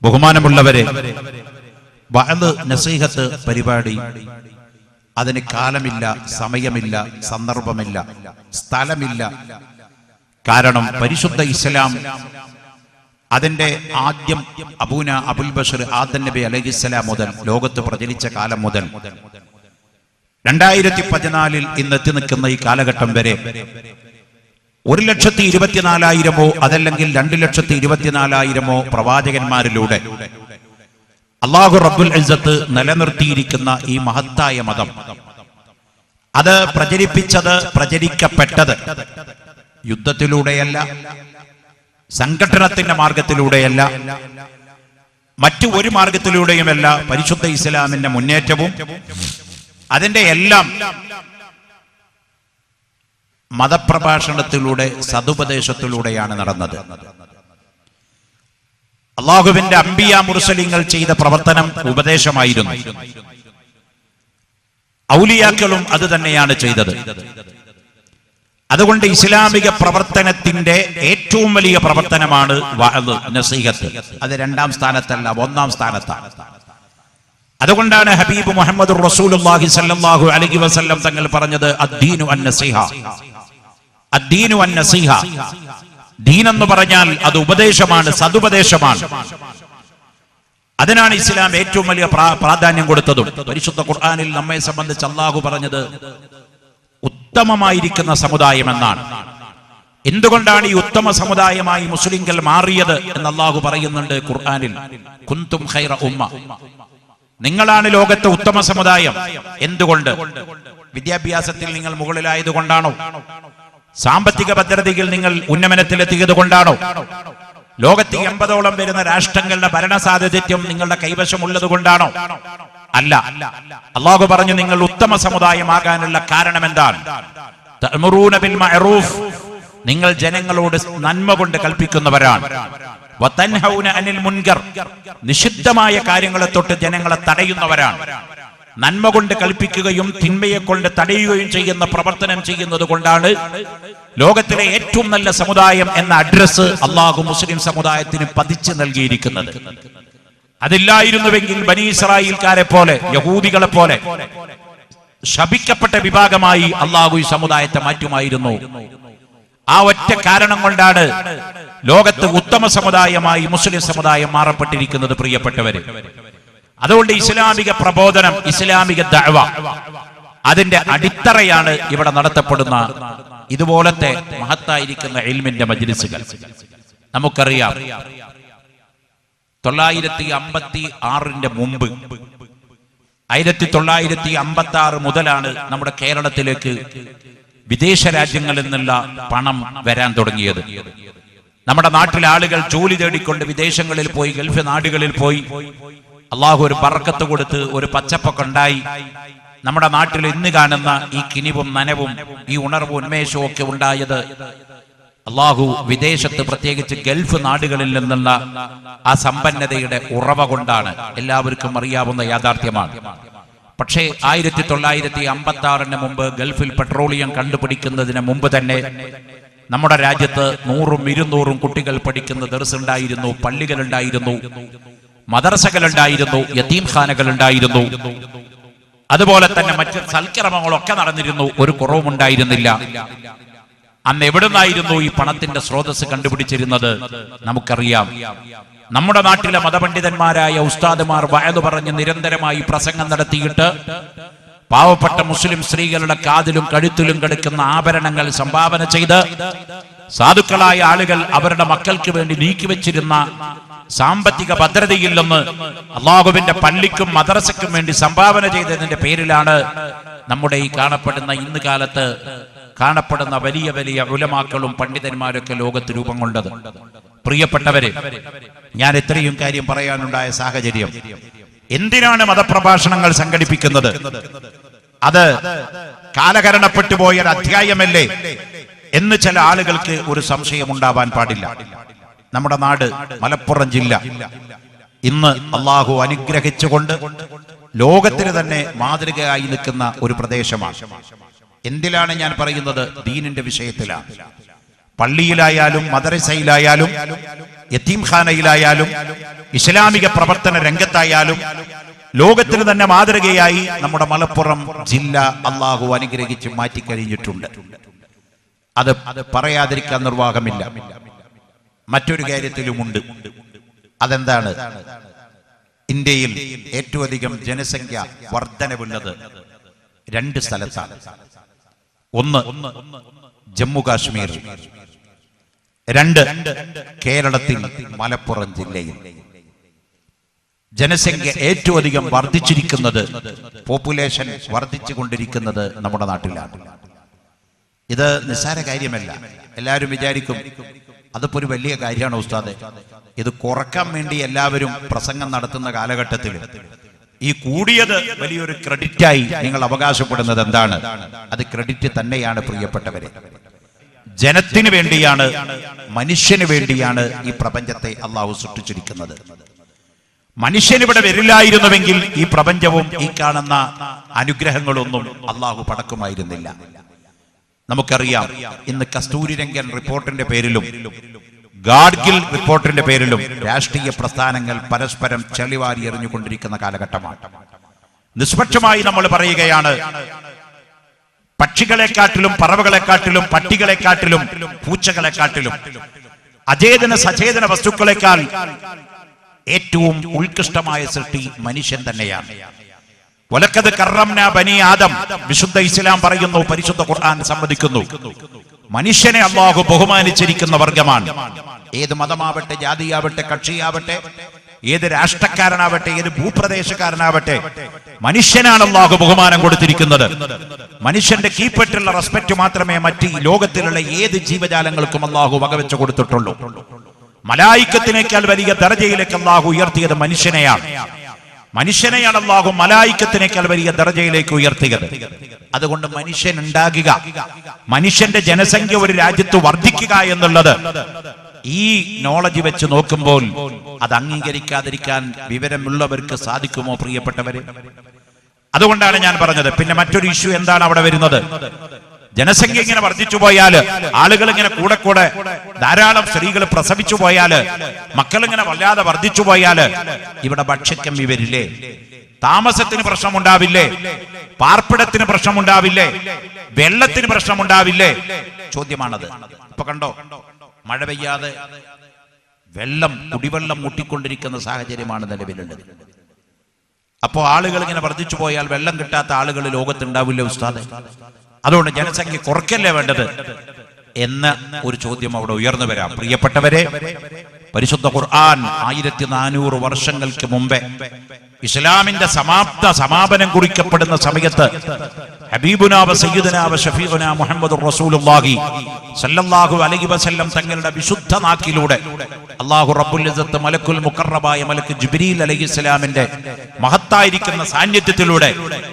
ബഹുമാനമുള്ളവരെ, വഅദ് നസീഹത്ത് പരിപാടി അതിന് കാലമില്ല, സമയമില്ല, സന്ദർഭമില്ല, സ്ഥലമില്ല. കാരണം പരിശുദ്ധ ഇസ്ലാം അതിന്റെ ആദ്യം അബൂന അബുൽ ബഷർ ആദം നബി അലൈഹിസ്സലാം മുതൽ ലോകത്ത് പ്രചരിച്ച കാലം മുതൽ 2014 ഇന്നെത്തി നിൽക്കുന്ന ഈ കാലഘട്ടം വരെ 1,24,000 അതല്ലെങ്കിൽ 2,24,000 പ്രവാചകന്മാരിലൂടെ അല്ലാഹു റബ്ബുൽ ഇസ്സത്ത് നിലനിർത്തിയിരിക്കുന്ന ഈ മഹത്തായ മതം, അത് പ്രചരിക്കപ്പെട്ടത് യുദ്ധത്തിലൂടെയല്ല, സംഘടനത്തിന്റെ മാർഗത്തിലൂടെയല്ല, മറ്റു ഒരു മാർഗത്തിലൂടെയുമല്ല. പരിശുദ്ധ ഇസ്ലാമിന്റെ മുന്നേറ്റവും അതിന്റെ എല്ലാം മതപ്രഭാഷണത്തിലൂടെ, സതുപദേശത്തിലൂടെയാണ് നടന്നത്. അള്ളാഹുവിന്റെ അംബിയ മുർസലിങ്ങൾ ചെയ്ത പ്രവർത്തനം ഉപദേശമായിരുന്നു. ഔലിയാക്കളും അത് തന്നെയാണ് ചെയ്തത്. അതുകൊണ്ട് ഇസ്ലാമിക പ്രവർത്തനത്തിന്റെ ഏറ്റവും വലിയ പ്രവർത്തനമാണ് വഅദ് നസീഹത്ത്. അത് 2ാം സ്ഥാനത്തല്ല, 1ാം സ്ഥാനത്താണ്. അതുകൊണ്ടാണ് ഹബീബ് മുഹമ്മദ് റസൂലുള്ളാഹി സ്വല്ലല്ലാഹു അലൈഹി വസല്ലം തങ്ങൾ പറഞ്ഞത് അദ്ദീനു അന്നസീഹ. അദ്ദീനു അന്നസീഹ. ദീൻ എന്ന് പറഞ്ഞാൽ അത് ഉപദേശമാണ്, സതുപദേശമാണ്. അതിനാണ് ഇസ്ലാം ഏറ്റവും വലിയ പ്രാധാന്യം കൊടുത്തതും. പരിശുദ്ധ ഖുർആനിൽ നമ്മെ സംബന്ധിച്ച് അല്ലാഹു പറഞ്ഞത് ഉത്തമമായിരിക്കുന്ന സമുദായം എന്നാണ്. എന്തുകൊണ്ടാണ് ഈ ഉത്തമ സമുദായമായി മുസ്ലിങ്ങൾ മാറിയത് എന്ന് അല്ലാഹു പറയുന്നുണ്ട് ഖുർആനിൽ. കുന്തും ഖൈറ ഉമ്മ, നിങ്ങളാണ് ലോകത്തെ ഉത്തമ സമുദായം. എന്തുകൊണ്ട്? വിദ്യാഭ്യാസത്തിൽ നിങ്ങൾ മുകളിലായതുകൊണ്ടാണോ? സാമ്പത്തിക ഭദ്രതയിൽ നിങ്ങൾ ഉന്നമനത്തിലെത്തിയത് കൊണ്ടാണോ? ലോകത്ത് 80ഓളം വരുന്ന രാഷ്ട്രങ്ങളുടെ ഭരണ സാന്നിധ്യം നിങ്ങളുടെ കൈവശമുള്ളത് കൊണ്ടാണോ? അല്ല. അല്ലാഹു പറഞ്ഞു നിങ്ങൾ ഉത്തമ സമുദായമാകാനുള്ള കാരണം എന്താണ്? തഅ്മുറൂന ബിൽ മഅറൂഫ്, നിങ്ങൾ ജനങ്ങളോട് നന്മ കൊണ്ട് കൽപ്പിക്കുന്നവരാണ്. വതൻഹൗന അനിൽ മുൻകർ, നിഷിദ്ധമായ കാര്യങ്ങളെ തൊട്ട് ജനങ്ങളെ തടയുന്നവരാണ്. നന്മ കൊണ്ട് കൽപ്പിക്കുകയും തിന്മയെ കൊണ്ട് തടയുകയും ചെയ്യുന്ന പ്രവർത്തനം ചെയ്യുന്നത് കൊണ്ടാണ് ലോകത്തിലെ ഏറ്റവും നല്ല സമുദായം എന്ന അഡ്രസ് അല്ലാഹു മുസ്ലിം സമുദായത്തിന് പതിച്ചു നൽകിയിരിക്കുന്നത്. അതില്ലായിരുന്നുവെങ്കിൽ ബനി ഇസ്രായേൽക്കാരെ പോലെ, യഹൂദികളെ പോലെ ശപിക്കപ്പെട്ട വിഭാഗമായി അല്ലാഹു ഈ സമുദായത്തെ മാറ്റുമായിരുന്നു. ആ ഒറ്റ കാരണം കൊണ്ടാണ് ലോകത്ത് ഉത്തമ സമുദായമായി മുസ്ലിം സമുദായം മാറപ്പെട്ടിരിക്കുന്നത്. പ്രിയപ്പെട്ടവര്, അതുകൊണ്ട് ഇസ്ലാമിക പ്രബോധനം, ഇസ്ലാമിക ദഅവ, അതിന്റെ അടിത്തറയാണ് ഇവിടെ നടത്തപ്പെടുന്ന ഇതുപോലത്തെ മഹത്തായിരിക്കുന്ന ഇൽമിന്റെ മജ്ലിസുകൾ. നമുക്കറിയാം 956 മുമ്പ് 1956 മുതലാണ് നമ്മുടെ കേരളത്തിലേക്ക് വിദേശ രാജ്യങ്ങളിൽ നിന്നുള്ള പണം വരാൻ തുടങ്ങിയത്. നമ്മുടെ നാട്ടിലെ ആളുകൾ ജോലി തേടിക്കൊണ്ട് വിദേശങ്ങളിൽ പോയി, ഗൾഫ് നാടുകളിൽ പോയി. അള്ളാഹു ഒരു ബർക്കത്ത് കൊടുത്ത് ഒരു പച്ചപ്പൊക്കെ ഉണ്ടായി. നമ്മുടെ നാട്ടിൽ ഇന്ന് കാണുന്ന ഈ കിനിവും നനവും ഈ ഉണർവും ഉന്മേഷവും ഒക്കെ ഉണ്ടായത് അള്ളാഹു വിദേശത്ത്, പ്രത്യേകിച്ച് ഗൾഫ് നാടുകളിൽ നിന്നുള്ള ആ സമ്പന്നതയുടെ ഉറവ കൊണ്ടാണ്. എല്ലാവർക്കും അറിയാവുന്ന യാഥാർത്ഥ്യമാണ്. പക്ഷേ 1956 മുമ്പ് ഗൾഫിൽ പെട്രോളിയം കണ്ടുപിടിക്കുന്നതിന് മുമ്പ് തന്നെ നമ്മുടെ രാജ്യത്ത് 100-200 കുട്ടികൾ പഠിക്കുന്ന ദർസ് ഉണ്ടായിരുന്നു, പള്ളികളുണ്ടായിരുന്നു, മദർസകളുണ്ടായിരുന്നു, യതീംഖാനകൾ ഉണ്ടായിരുന്നു. അതുപോലെ തന്നെ മറ്റ് സൽക്കർമ്മങ്ങളൊക്കെ നടന്നിരുന്നു. ഒരു കുറവും ഉണ്ടായിരുന്നില്ല. അന്ന് എവിടുന്നായിരുന്നു ഈ പണത്തിന്റെ സ്രോതസ് കണ്ടുപിടിച്ചിരുന്നത്? നമുക്കറിയാം. നമ്മുടെ നാട്ടിലെ മതപണ്ഡിതന്മാരായ ഉസ്താദുമാർ വഅദ് പറഞ്ഞ് നിരന്തരമായി പ്രസംഗം നടത്തിയിട്ട് പാവപ്പെട്ട മുസ്ലിം സ്ത്രീകളുടെ കാതിലും കഴുത്തിലും കിടക്കുന്ന ആഭരണങ്ങൾ സംഭാവന ചെയ്ത് സാധുക്കളായ ആളുകൾ അവരുടെ മക്കൾക്ക് വേണ്ടി നീക്കിവെച്ചിരുന്ന സാമ്പത്തിക ഭദ്രതയിൽ നിന്ന് അള്ളാഹുവിന്റെ പള്ളിക്കും മദ്രസയ്ക്കും വേണ്ടി സംഭാവന ചെയ്തതിന്റെ പേരിലാണ് നമ്മുടെ ഈ ഇന്ന് കാലത്ത് കാണപ്പെടുന്ന വലിയ വലിയ ഉലമാക്കളും പണ്ഡിതന്മാരൊക്കെ ലോകത്ത് രൂപം കൊണ്ടത്. പ്രിയപ്പെട്ടവരെ, ഞാൻ ഇത്രയും കാര്യം പറയാനുണ്ടായ സാഹചര്യം, എന്തിനാണ് മതപ്രഭാഷണങ്ങൾ സംഘടിപ്പിക്കുന്നത്? അത് കാലഹരണപ്പെട്ടു പോയ ഒരു അധ്യായമല്ലേ എന്ന് ചില ആളുകൾക്ക് ഒരു സംശയം ഉണ്ടാവാൻ പാടില്ല. നമ്മുടെ നാട് മലപ്പുറം ജില്ല ഇന്ന് അള്ളാഹു അനുഗ്രഹിച്ചുകൊണ്ട് ലോകത്തിന് തന്നെ മാതൃകയായി നിൽക്കുന്ന ഒരു പ്രദേശമാണ്. എന്തിലാണ് ഞാൻ പറയുന്നത്? ദീനിന്റെ വിഷയത്തിലാണ്. പള്ളിയിലായാലും മദ്രസയിലായാലും യതീംഖാനയിലായാലും ഇസ്ലാമിക പ്രവർത്തന രംഗത്തായാലും ലോകത്തിന് തന്നെ മാതൃകയായി നമ്മുടെ മലപ്പുറം ജില്ല അള്ളാഹു അനുഗ്രഹിച്ച് മാറ്റിക്കഴിഞ്ഞിട്ടുണ്ട്. അത് പറയാതിരിക്കാൻ നിർവാഹമില്ല. മറ്റൊരു കാര്യത്തിലുമുണ്ട്. അതെന്താണ്? ഇന്ത്യയിൽ ഏറ്റവും അധികം ജനസംഖ്യ വർധനവുള്ളത് 2 സ്ഥലത്താണ്. ഒന്ന് ജമ്മു കാശ്മീർ, 2 കേരളത്തിൽ മലപ്പുറം ജില്ലയിൽ. ജനസംഖ്യ ഏറ്റവും അധികം വർദ്ധിച്ചിരിക്കുന്നത്, പോപ്പുലേഷൻ വർദ്ധിച്ചുകൊണ്ടിരിക്കുന്നത് നമ്മുടെ നാട്ടിലാണ്. ഇത് നിസ്സാര കാര്യമല്ല. എല്ലാവരും വിചാരിക്കും അതിപ്പോ ഒരു വലിയ കാര്യമാണ് ഉസ്താദെ. ഇത് കുറക്കാൻ വേണ്ടി എല്ലാവരും പ്രസംഗം നടത്തുന്ന കാലഘട്ടത്തിൽ ഈ കൂടിയത് വലിയൊരു ക്രെഡിറ്റായി നിങ്ങൾ അവകാശപ്പെടുന്നത് എന്താണ്? അത് ക്രെഡിറ്റ് തന്നെയാണ് പ്രിയപ്പെട്ടവരെ. ജനത്തിന് വേണ്ടിയാണ്, മനുഷ്യന് വേണ്ടിയാണ് ഈ പ്രപഞ്ചത്തെ അള്ളാഹു സൃഷ്ടിച്ചിരിക്കുന്നത്. മനുഷ്യനിവിടെ വരില്ലായിരുന്നുവെങ്കിൽ ഈ പ്രപഞ്ചവും ഈ കാണുന്ന അനുഗ്രഹങ്ങളൊന്നും അള്ളാഹു പടക്കുമായിരുന്നില്ല. നമുക്കറിയാം, ഇന്ന് കസ്തൂരിരംഗൻ റിപ്പോർട്ടിന്റെ പേരിലും ഗാഡ്ഗിൽ റിപ്പോർട്ടിന്റെ പേരിലും രാഷ്ട്രീയ പ്രസ്ഥാനങ്ങൾ പരസ്പരം ചെളിവാരി എറിഞ്ഞുകൊണ്ടിരിക്കുന്ന കാലഘട്ടമാണ്. നിഷ്പക്ഷമായി നമ്മൾ പറയുകയാണ്, പക്ഷികളെക്കാട്ടിലും പറവകളെക്കാട്ടിലും പട്ടികളെക്കാട്ടിലും പൂച്ചകളെക്കാട്ടിലും അചേതന സചേതന വസ്തുക്കളെക്കാൾ ഏറ്റവും ഉത്കൃഷ്ടമായ സൃഷ്ടി മനുഷ്യൻ തന്നെയാണ്. വലക്കത് കറംനാ ബനി ആദം, വിശുദ്ധ ഇസ്ലാം പറയുന്നു, പരിശുദ്ധ ഖുർആൻ സമ്മതിക്കുന്നു. മനുഷ്യനെ അല്ലാഹു ബഹുമാനിച്ചിരിക്കുന്ന വർഗമാണ്. ഏത് മതമാവട്ടെ, ജാതിയാവട്ടെ, കക്ഷിയാവട്ടെ, ഏത് രാഷ്ട്രക്കാരനാവട്ടെ, ഏത് ഭൂപ്രദേശക്കാരനാവട്ടെ, മനുഷ്യനാണ് അല്ലാഹു ബഹുമാനം കൊടുത്തിരിക്കുന്നത്. മനുഷ്യന്റെ കീഴ്പ്പെട്ടുള്ള റെസ്പെക്ട് മാത്രമേ മറ്റ് ലോകത്തിലുള്ള ഏത് ജീവജാലങ്ങൾക്കും അല്ലാഹു വകവെച്ചു കൊടുത്തിട്ടുള്ളൂ. മലായിക്കത്തിനേക്കാൾ വലിയ ദർജയിലേക്ക് അല്ലാഹു ഉയർത്തിയത് മനുഷ്യനെയാണ്. മനുഷ്യനെയാണ് അല്ലാഹു മലായിക്കത്തിനേക്കാൾ വലിയ ദർജയിലേക്ക് ഉയർത്തിയത്. അതുകൊണ്ട് മനുഷ്യൻ ഉണ്ടാകുക, മനുഷ്യന്റെ ജനസംഖ്യ ഒരു രാജ്യത്ത് വർദ്ധിക്കുക എന്നുള്ളത് ഈ നോളജ് വെച്ച് നോക്കുമ്പോൾ അത് അംഗീകരിക്കാതിരിക്കാൻ വിവരമുള്ളവർക്ക് സാധിക്കുമോ പ്രിയപ്പെട്ടവരെ? അതുകൊണ്ടാണ് ഞാൻ പറഞ്ഞത്. പിന്നെ മറ്റൊരു ഇഷ്യൂ എന്താണ് അവിടെ വരുന്നത്? ജനസംഖ്യ ഇങ്ങനെ വർദ്ധിച്ചു പോയാല്, ആളുകൾ ഇങ്ങനെ കൂടെ കൂടെ ധാരാളം സ്ത്രീകൾ പ്രസവിച്ചു പോയാല്, മക്കൾ ഇങ്ങനെ വല്ലാതെ വർദ്ധിച്ചു പോയാല് ഇവിടെ ഭക്ഷ്യക്കമ്മി വരില്ലേ? താമസത്തിന് പ്രശ്നമുണ്ടാവില്ലേ? പാർപ്പിടത്തിന് പ്രശ്നമുണ്ടാവില്ലേ? വെള്ളത്തിന് പ്രശ്നമുണ്ടാവില്ലേ? ചോദ്യമാണത്. ഇപ്പൊ കണ്ടോ, മഴ പെയ്യാതെ കുടിവെള്ളം മുട്ടിക്കൊണ്ടിരിക്കുന്ന സാഹചര്യമാണ് നിലവിലുള്ളത്. അപ്പോ ആളുകൾ ഇങ്ങനെ വർദ്ധിച്ചു പോയാൽ വെള്ളം കിട്ടാത്ത ആളുകൾ ലോകത്തുണ്ടാവില്ലേ ഉസ്താദെ? അതുകൊണ്ട് ജനസംഖ്യ കുറയ്ക്കല്ലേ വേണ്ടത് എന്ന ഒരു ചോദ്യം അവിടെ ഉയർന്നു വരാം. പ്രിയപ്പെട്ടവരെ, പരിശുദ്ധ ഖുർആൻ 1400 വർഷങ്ങൾക്ക് മുമ്പേ ഇസ്ലാമിന്റെ സമാപനം കുറിക്കപ്പെടുന്ന സമയത്ത് ഹബീബുനാ വ സയ്യിദുനാ വ ശഫീഉനാ മുഹമ്മദുർ റസൂലുള്ളാഹി സല്ലല്ലാഹു അലൈഹി വസല്ലം തങ്ങളുടെ വിശുദ്ധ നാക്കിലൂടെ അല്ലാഹു റബ്ബുൽ ഇസ്സത്ത് മലക്കുൽ മുഖറബായ മലക്ക് ജിബ്രീൽ അലൈഹിസ്സലാമിന്റെ മഹത്തായിരിക്കുന്ന സാന്നിധ്യത്തിലൂടെ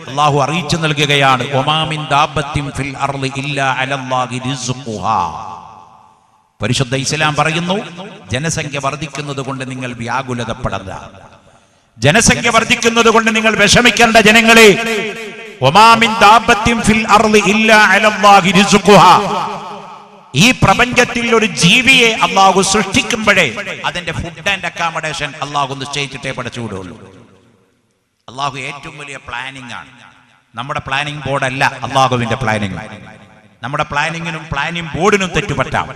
അല്ലാഹു അറിയിച്ചു നൽകുകയാണ്, വമാ മിൻ ദാബത്തിൻ ഫിൽ അർളി ഇല്ലാ അലല്ലാഹി റിസ്ഖുഹാ. പരിശുദ്ധ ഇസ്ലാം പറയുന്നു, ജനസംഖ്യ വർദ്ധിക്കുന്നത് കൊണ്ട് നിങ്ങൾ വ്യാകുലതപ്പെടണ്ട, ജനസംഖ്യ വർദ്ധിക്കുന്നത് കൊണ്ട് നിങ്ങൾ വിഷമിക്കേണ്ട ജനങ്ങളെ. വമാ മിൻ ദാബത്തിൻ ഫിൽ അർളി ഇല്ലാ അലല്ലാഹി റിസ്ഖുഹാ. ഈ പ്രപഞ്ചത്തിൽ ഒരു ജീവിയെ അല്ലാഹു സൃഷ്ടിക്കുമ്പോഴേ അതിന്റെ ഫുഡ് ആൻഡ് അക്കോമഡേഷൻ അല്ലാഹു നിശ്ചയിച്ചിട്ടേ പഠിച്ചുവിടുള്ളൂ. അല്ലാഹു ഏറ്റവും വലിയ പ്ലാനിംഗ് ആണ്. നമ്മുടെ പ്ലാനിംഗ് ബോർഡല്ല അല്ലാഹുവിന്റെ പ്ലാനിംഗ്. നമ്മുടെ പ്ലാനിങ്ങിനും പ്ലാനിംഗ് ബോർഡിനും തെറ്റുപറ്റാം,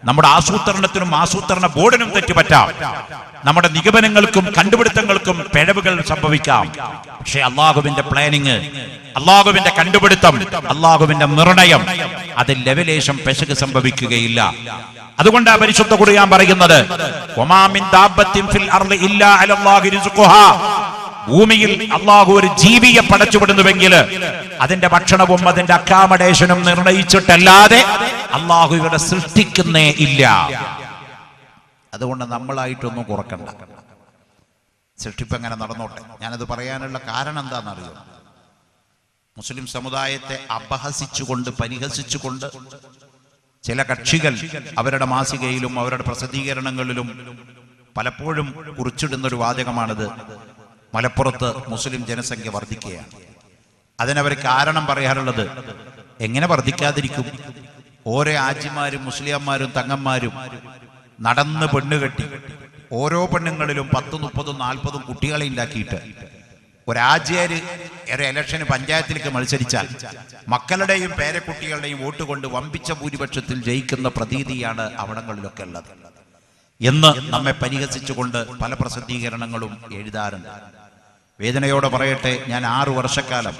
നമ്മുടെ ആസൂത്രണത്തിനും ആസൂത്രണ ബോർഡിനും തെറ്റുപറ്റാം, നമ്മുടെ നിഗമനങ്ങൾക്കും കണ്ടുപിടുത്തങ്ങൾക്കും പിഴവുകൾ സംഭവിക്കാം. പക്ഷെ അല്ലാഹുവിന്റെ പ്ലാനിങ്, അല്ലാഹുവിന്റെ കണ്ടുപിടുത്തം, അല്ലാഹുവിന്റെ നിർണയം, അതിൽ ലെവലേശം പെശക് സംഭവിക്കുകയില്ല. അതുകൊണ്ടാണ് പരിശുദ്ധ ഖുർആൻ പറയുന്നത്, വമാ മിൻ ദാബത്തിൻ ഫിൽ അർളി ഇല്ലാ അലല്ലാഹി റിസ്ഖുഹാ. ഭൂമിയിൽ അല്ലാഹു ഒരു ജീവിയെ പടച്ചുവിടുന്നുവെങ്കിൽ അതിന്റെ ഭക്ഷണവും അതിന്റെ അക്കോമഡേഷനും നിർണയിച്ചിട്ടല്ലാതെ അല്ലാഹു ഇവിടെ സൃഷ്ടിക്കുന്നേ ഇല്ല. അതുകൊണ്ട് നമ്മളായിട്ടൊന്നും കുറക്കണ്ട, സൃഷ്ടിപ്പ് എങ്ങനെ നടന്നോട്ടെ. ഞാനത് പറയാനുള്ള കാരണം എന്താണെന്നറിയോ? മുസ്ലിം സമുദായത്തെ അപഹസിച്ചുകൊണ്ട് പരിഹസിച്ചുകൊണ്ട് ചില കക്ഷികൾ അവരുടെ മാസികയിലും അവരുടെ പ്രസിദ്ധീകരണങ്ങളിലും പലപ്പോഴും കുറിച്ചിടുന്നൊരു വാചകമാണിത്: മലപ്പുറത്ത് മുസ്ലിം ജനസംഖ്യ വർദ്ധിക്കുകയാണ്. അതിനവർ കാരണം പറയാറുള്ളത്, എങ്ങനെ വർദ്ധിക്കാതിരിക്കും? ഓരോ ആജിമാരും മുസ്ലിംമാരും തങ്ങന്മാരും നടന്ന് പെണ്ണുകെട്ടി ഓരോ പെണ്ണുങ്ങളിലും 10, 30, 40 കുട്ടികളെ ഉണ്ടാക്കിയിട്ട് ഒരാജിയാര് ഒരു ഇലക്ഷന് പഞ്ചായത്തിലേക്ക് മത്സരിച്ചാൽ മക്കളുടെയും പേരക്കുട്ടികളുടെയും വോട്ട് കൊണ്ട് വമ്പിച്ച ഭൂരിപക്ഷത്തിൽ ജയിക്കുന്ന പ്രതീതിയാണ് അവിടങ്ങളിലൊക്കെ ഉള്ളത് എന്ന് നമ്മെ പരിഹസിച്ചുകൊണ്ട് പല പ്രസിദ്ധീകരണങ്ങളും എഴുതാറുണ്ട്. വേദനയോടെ പറയട്ടെ, ഞാൻ 6 വർഷക്കാലം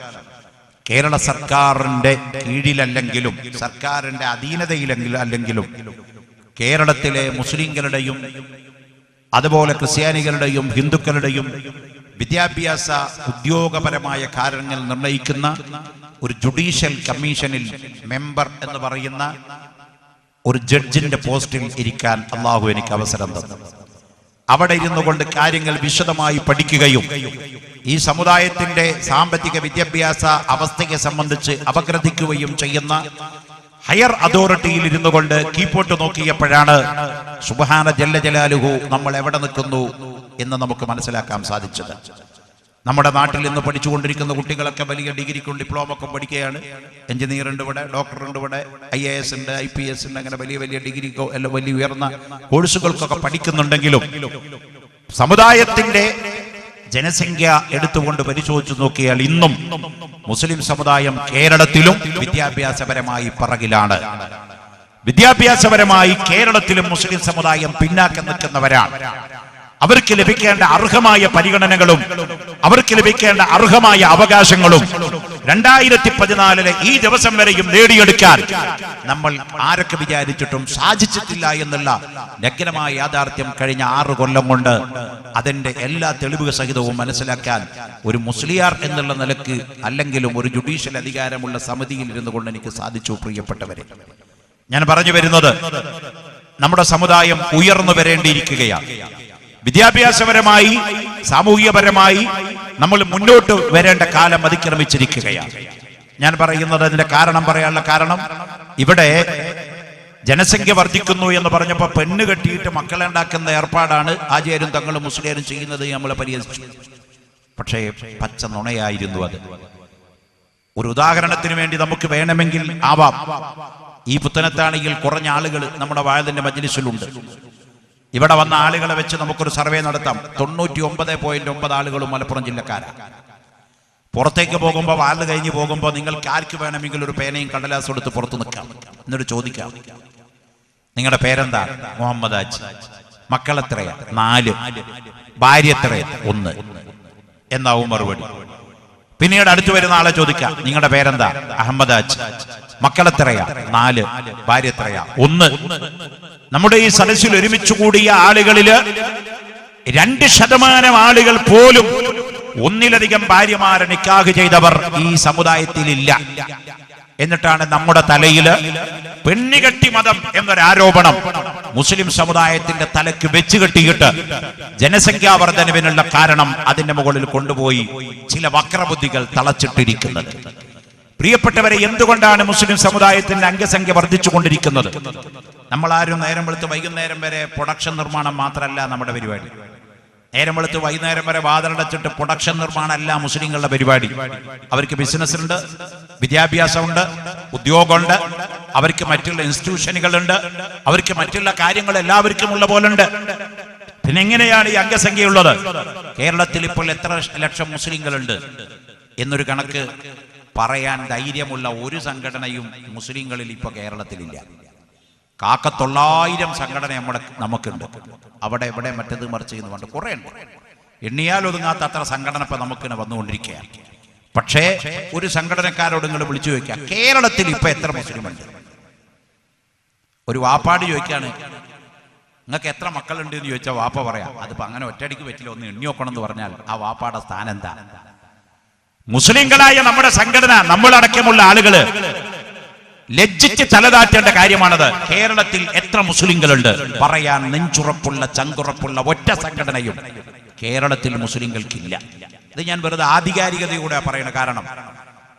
കേരള സർക്കാരിന്റെ കീഴിലല്ലെങ്കിലും സർക്കാരിന്റെ അധീനതയിലെങ്കിലും കേരളത്തിലെ മുസ്ലിങ്ങളുടെയും അതുപോലെ ക്രിസ്ത്യാനികളുടെയും ഹിന്ദുക്കളുടെയും വിദ്യാഭ്യാസ ഉദ്യോഗപരമായ കാര്യങ്ങൾ നിർണയിക്കുന്ന ഒരു ജുഡീഷ്യൽ കമ്മീഷനിൽ മെമ്പർ എന്ന് പറയുന്ന ഒരു ജഡ്ജിന്റെ പോസ്റ്റിൽ ഇരിക്കാൻ അള്ളാഹു എനിക്ക് അവസരം തന്നു. അവിടെ ഇരുന്നു കൊണ്ട് കാര്യങ്ങൾ വിശദമായി പഠിക്കുകയും ഈ സമുദായത്തിന്റെ സാമ്പത്തിക വിദ്യാഭ്യാസ അവസ്ഥയെ സംബന്ധിച്ച് അപഗ്രഥിക്കുകയും ചെയ്യുന്ന ഹയർ അതോറിറ്റിയിൽ ഇരുന്നു കൊണ്ട് കീപ്പോട്ട് നോക്കിയപ്പോഴാണ് സുബ്ഹാന ജല്ല ജലാലുഹു നമ്മൾ എവിടെ നിൽക്കുന്നു എന്ന് നമുക്ക് മനസ്സിലാക്കാൻ സാധിച്ചത്. നമ്മുടെ നാട്ടിൽ നിന്ന് പഠിച്ചുകൊണ്ടിരിക്കുന്ന കുട്ടികളൊക്കെ വലിയ ഡിഗ്രിക്കും ഡിപ്ലോമക്കും പഠിക്കുകയാണ്. എഞ്ചിനീയർ ഉണ്ട് ഇവിടെ, ഡോക്ടർ ഉണ്ട് ഇവിടെ, IAS ഉണ്ട്, IPS ഉണ്ട്, അങ്ങനെ വലിയ വലിയ ഡിഗ്രിക്കോ അല്ല വലിയ ഉയർന്ന കോഴ്സുകൾക്കൊക്കെ പഠിക്കുന്നുണ്ടെങ്കിലും സമുദായത്തിന്റെ ജനസംഖ്യ എടുത്തുകൊണ്ട് പരിശോധിച്ചു നോക്കിയാൽ ഇന്നും മുസ്ലിം സമുദായം കേരളത്തിലും വിദ്യാഭ്യാസപരമായി പിറകിലാണ്. വിദ്യാഭ്യാസപരമായി കേരളത്തിലും മുസ്ലിം സമുദായം പിന്നാക്കം നിൽക്കുന്നവരാണ്. അവർക്ക് ലഭിക്കേണ്ട അർഹമായ പരിഗണനകളും അവർക്ക് ലഭിക്കേണ്ട അർഹമായ അവകാശങ്ങളും 2014 ഈ ദിവസം വരെയും നേടിയെടുക്കാൻ നമ്മൾ ആരൊക്കെ വിചാരിച്ചിട്ടും സാധിച്ചിട്ടില്ല എന്നുള്ള നഗ്നമായ യാഥാർത്ഥ്യം കഴിഞ്ഞ 6 കൊല്ലം കൊണ്ട് അതിന്റെ എല്ലാ തെളിവ് സഹിതവും മനസ്സിലാക്കാൻ ഒരു മുസ്ലിയാർ എന്നുള്ള നിലക്ക് അല്ലെങ്കിലും ഒരു ജുഡീഷ്യൽ അധികാരമുള്ള സമിതിയിൽ ഇരുന്നു കൊണ്ട് എനിക്ക് സാധിച്ചു. പ്രിയപ്പെട്ടവരെ, ഞാൻ പറഞ്ഞു വരുന്നത് നമ്മുടെ സമുദായം ഉയർന്നു വരേണ്ടിയിരിക്കുകയാണ്. വിദ്യാഭ്യാസപരമായി സാമൂഹികപരമായി നമ്മൾ മുന്നോട്ട് വരേണ്ട കാലം അതിക്രമിച്ചിരിക്കുകയാണ്. ഞാൻ പറയുന്നത് അതിന്റെ കാരണം പറയാനുള്ള കാരണം, ഇവിടെ ജനസംഖ്യ വർദ്ധിക്കുന്നു എന്ന് പറഞ്ഞപ്പോൾ പെണ്ണ് കെട്ടിയിട്ട് മക്കളെ ഉണ്ടാക്കുന്ന ഏർപ്പാടാണ് ആചാര്യരും തങ്ങളും മുസ്ലിയാരും ചെയ്യുന്നത്. നമ്മളെ പരിഹസിച്ചു. പക്ഷേ പച്ച നുണയായിരുന്നു അത്. ഒരു ഉദാഹരണത്തിന് വേണ്ടി നമുക്ക് വേണമെങ്കിൽ ആവാം. ഈ പുത്തനത്താണെങ്കിൽ കുറഞ്ഞ ആളുകൾ നമ്മുടെ വാഴതിന്റെ മജ്ലിസിലുണ്ട്. ഇവിടെ വന്ന ആളുകളെ വെച്ച് നമുക്കൊരു സർവേ നടത്താം. 99.9 ആളുകളും മലപ്പുറം ജില്ലക്കാരാണ്. പുറത്തേക്ക് പോകുമ്പോൾ വാല് കഴിഞ്ഞ് പോകുമ്പോൾ നിങ്ങൾക്ക് ആർക്ക് വേണമെങ്കിൽ ഒരു പേനയും കടലാസും എടുത്ത് പുറത്ത് നിൽക്കാം. എന്നിട്ട് ചോദിക്കാം, നിങ്ങളുടെ പേരെന്താ? മുഹമ്മദ് ഹാജി. മക്കൾ എത്രയാ? 4. ഭാര്യ എത്രയാ? 1 എന്നാവും മറുപടി. പിന്നീട് അടുത്ത് വരുന്ന ആളെ ചോദിക്കാം, നിങ്ങളുടെ പേരെന്താ? അഹമ്മദ് ഹാജി. മക്കൾ എത്രയാ? 4. ഭാര്യ എത്രയാ? 1. നമ്മുടെ ഈ സദസ്സിൽ ഒരുമിച്ച് കൂടിയ ആളുകളില് 2% ആളുകൾ പോലും ഒന്നിലധികം ഭാര്യമാരെ നിക്കാഹ് ചെയ്തവർ ഈ സമുദായത്തിലില്ല. എന്നിട്ടാണ് നമ്മുടെ തലയില് പെണ്ണുകെട്ടി മതം എന്നൊരാരോപണം മുസ്ലിം സമുദായത്തിന്റെ തലക്ക് വെച്ച് കെട്ടിയിട്ട് ജനസംഖ്യാ വർധനവിനുള്ള കാരണം അതിന്റെ മുകളിൽ കൊണ്ടുപോയി ചില വക്രബുദ്ധികൾ തളച്ചിട്ടിരിക്കുന്നത്. പ്രിയപ്പെട്ടവരെ, എന്തുകൊണ്ടാണ് മുസ്ലിം സമുദായത്തിന്റെ അംഗസംഖ്യ വർദ്ധിച്ചു കൊണ്ടിരിക്കുന്നത്? നമ്മളാരും നേരം വെളുത്ത് വൈകുന്നേരം വരെ പ്രൊഡക്ഷൻ നിർമ്മാണം മാത്രമല്ല നമ്മുടെ പരിപാടി. നേരം വെളുത്ത് വൈകുന്നേരം വരെ വാതിലടച്ചിട്ട് പ്രൊഡക്ഷൻ നിർമ്മാണമല്ല മുസ്ലിങ്ങളുടെ പരിപാടി. അവർക്ക് ബിസിനസ് ഉണ്ട്, വിദ്യാഭ്യാസമുണ്ട്, ഉദ്യോഗമുണ്ട്, അവർക്ക് മറ്റുള്ള ഇൻസ്റ്റിറ്റ്യൂഷനുകളുണ്ട്, അവർക്ക് മറ്റുള്ള കാര്യങ്ങൾ എല്ലാവർക്കും ഉള്ള പോലെ ഉണ്ട്. പിന്നെ എങ്ങനെയാണ് ഈ അംഗസംഖ്യയുള്ളത്? കേരളത്തിൽ ഇപ്പോൾ എത്ര ലക്ഷം മുസ്ലിങ്ങളുണ്ട് എന്നൊരു കണക്ക് പറയാൻ ധൈര്യമുള്ള ഒരു സംഘടനയും മുസ്ലിങ്ങളിൽ ഇപ്പൊ കേരളത്തിലില്ല. 900 സംഘടന നമുക്കുണ്ട്. അവിടെ ഇവിടെ മറ്റത് മറിച്ച് ചെയ്യുന്നു കൊണ്ട് കുറെ ഉണ്ട്. എണ്ണിയാൽ ഒതുങ്ങാത്ത അത്ര സംഘടന ഇപ്പൊ നമുക്ക് വന്നുകൊണ്ടിരിക്കുകയാണ്. പക്ഷേ ഒരു സംഘടനക്കാരോട് നിങ്ങൾ വിളിച്ചു ചോദിക്കുക, കേരളത്തിൽ ഇപ്പൊ എത്ര മുസ്ലിമുണ്ട്? ഒരു വാപ്പാട് ചോദിക്കാണ്, നിങ്ങൾക്ക് എത്ര മക്കളുണ്ട് എന്ന് ചോദിച്ചാൽ വാപ്പ പറയാം, അതിപ്പോ അങ്ങനെ ഒറ്റയടിക്ക് പറ്റില്ല, ഒന്ന് എണ്ണി നോക്കണം എന്ന് പറഞ്ഞാൽ ആ വാപ്പാടെ സ്ഥാനം എന്താ? മുസ്ലിങ്ങളായ നമ്മുടെ സംഘടന, നമ്മളടക്കമുള്ള ആളുകള് ലജ്ജിച്ച് തലതാറ്റേണ്ട കാര്യമാണത്. കേരളത്തിൽ എത്ര മുസ്ലിങ്ങളുണ്ട് പറയാൻ നെഞ്ചുറപ്പുള്ള ചങ്കുറപ്പുള്ള ഒറ്റ സംഘടനയും കേരളത്തിൽ മുസ്ലിങ്ങൾക്കില്ല. ഇത് ഞാൻ വെറുതെ ആധികാരികതയോടെ പറയണ കാരണം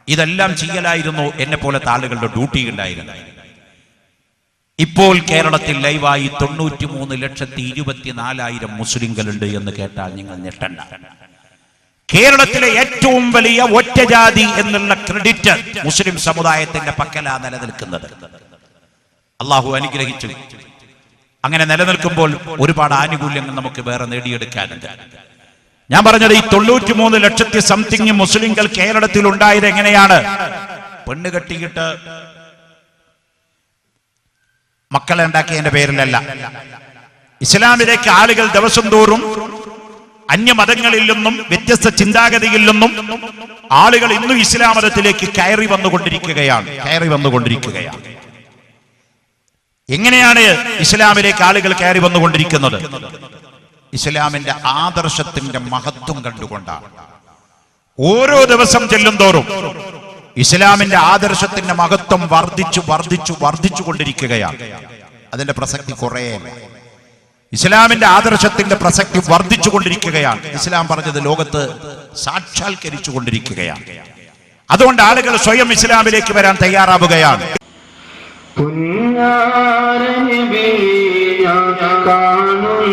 ഇതെല്ലാം ചെയ്യലായിരുന്നു എന്നെ പോലത്തെ ആളുകളുടെ ഡ്യൂട്ടി ഉണ്ടായിരുന്നു. ഇപ്പോൾ കേരളത്തിൽ ലൈവായി 93,24,000 മുസ്ലിങ്ങളുണ്ട് എന്ന് കേട്ടാൽ നിങ്ങൾ ഞെട്ടണ്ട. കേരളത്തിലെ ഏറ്റവും വലിയ ഒറ്റജാതി എന്നുള്ള ക്രെഡിറ്റ് മുസ്ലിം സമുദായത്തിന്റെ പക്കലാ നിലനിൽക്കുന്നത്. അള്ളാഹു അനുഗ്രഹിച്ചു. അങ്ങനെ നിലനിൽക്കുമ്പോൾ ഒരുപാട് ആനുകൂല്യങ്ങൾ നമുക്ക് വേറെ നേടിയെടുക്കാനുണ്ട്. ഞാൻ പറഞ്ഞത് ഈ 93 ലക്ഷത്തി സംതിങ് മുസ്ലിങ്ങൾ കേരളത്തിൽ ഉണ്ടായത് എങ്ങനെയാണ്? പെണ്ണ് കെട്ടിയിട്ട് മക്കളെ ഉണ്ടാക്കിയതിന്റെ പേരിലല്ല. ഇസ്ലാമിലേക്ക് ആളുകൾ ദിവസം തോറും അന്യമതങ്ങളിൽ നിന്നും വ്യത്യസ്ത ചിന്താഗതിയിൽ നിന്നും ആളുകൾ ഇന്നും ഇസ്ലാം മതത്തിലേക്ക് കയറി വന്നുകൊണ്ടിരിക്കുകയാണ്. എങ്ങനെയാണ് ഇസ്ലാമിലേക്ക് ആളുകൾ കയറി വന്നുകൊണ്ടിരിക്കുന്നത്? ഇസ്ലാമിന്റെ ആദർശത്തിന്റെ മഹത്വം കണ്ടുകൊണ്ടാണ്. ഓരോ ദിവസം ചെല്ലുന്തോറും ഇസ്ലാമിന്റെ ആദർശത്തിന്റെ മഹത്വം വർദ്ധിച്ചു കൊണ്ടിരിക്കുകയാണ്. അതിന്റെ പ്രസക്തി കുറേയല്ല. ഇസ്ലാമിന്റെ ആദർശത്തിന്റെ പ്രസക്തി വർദ്ധിച്ചു കൊണ്ടിരിക്കുകയാണ്. ഇസ്ലാം പറഞ്ഞത് ലോകത്ത് സാക്ഷാത്കരിച്ചു കൊണ്ടിരിക്കുകയാണ്. അതുകൊണ്ട് ആളുകൾ സ്വയം ഇസ്ലാമിലേക്ക് വരാൻ തയ്യാറാവുകയാണ്. കാണുന്നതെന്നാ